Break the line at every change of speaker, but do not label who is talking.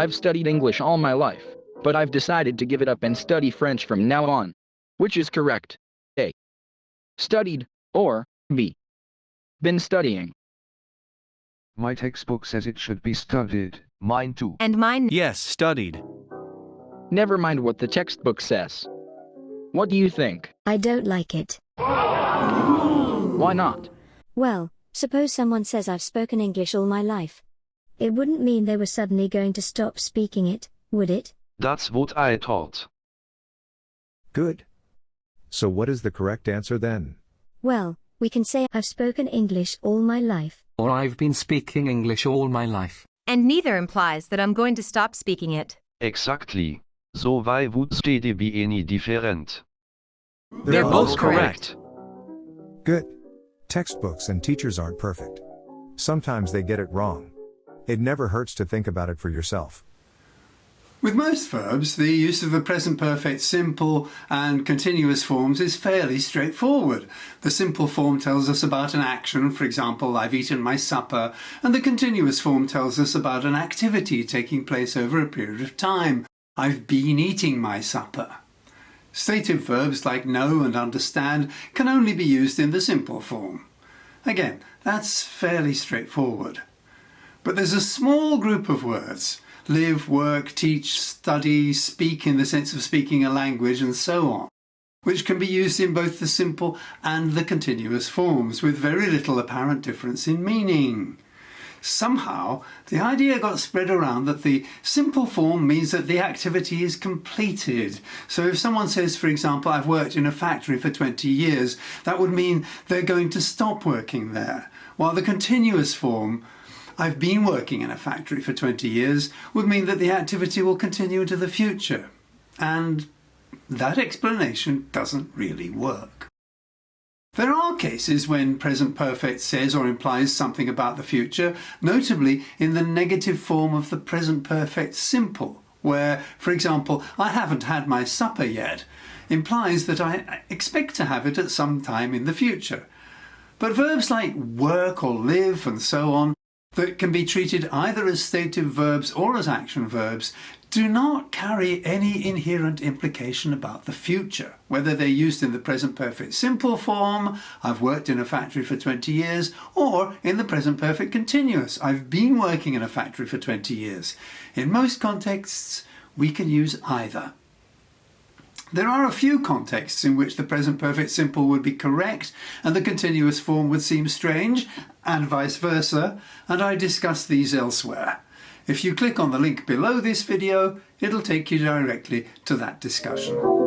I've studied English all my life, but I've decided to give it up and study French from now on. Which is correct? A. Studied, or B. Been studying.
My textbook says it should be studied. Mine too.
And mine.
Yes, studied.
Never mind what the textbook says. What do you think?
I don't like it.
Why not?
Well, suppose someone says I've spoken English all my life. It wouldn't mean they were suddenly going to stop speaking it, would it?
That's what I thought.
Good. So what is the correct answer then?
Well, we can say I've spoken English all my life.
Or I've been speaking English all my life.
And neither implies that I'm going to stop speaking it.
Exactly. So why would they be any different?
They're both correct.
Good. Textbooks and teachers aren't perfect. Sometimes they get it wrong. It never hurts to think about it for yourself.
With most verbs, the use of the present perfect simple and continuous forms is fairly straightforward. The simple form tells us about an action, for example, I've eaten my supper, and the continuous form tells us about an activity taking place over a period of time. I've been eating my supper. Stative verbs like know and understand can only be used in the simple form. Again, that's fairly straightforward. But there's a small group of words, live, work, teach, study, speak in the sense of speaking a language, and so on, which can be used in both the simple and the continuous forms with very little apparent difference in meaning. Somehow, the idea got spread around that the simple form means that the activity is completed. So if someone says, for example, I've worked in a factory for 20 years, that would mean they're going to stop working there. While the continuous form, I've been working in a factory for 20 years, would mean that the activity will continue into the future. And that explanation doesn't really work. There are cases when present perfect says or implies something about the future, notably in the negative form of the present perfect simple, where, for example, I haven't had my supper yet, implies that I expect to have it at some time in the future. But verbs like work or live and so on, that can be treated either as stative verbs or as action verbs, do not carry any inherent implication about the future, whether they're used in the present perfect simple form, I've worked in a factory for 20 years, or in the present perfect continuous, I've been working in a factory for 20 years. In most contexts, we can use either. There are a few contexts in which the present perfect simple would be correct and the continuous form would seem strange, and vice versa, and I discuss these elsewhere. If you click on the link below this video, it'll take you directly to that discussion.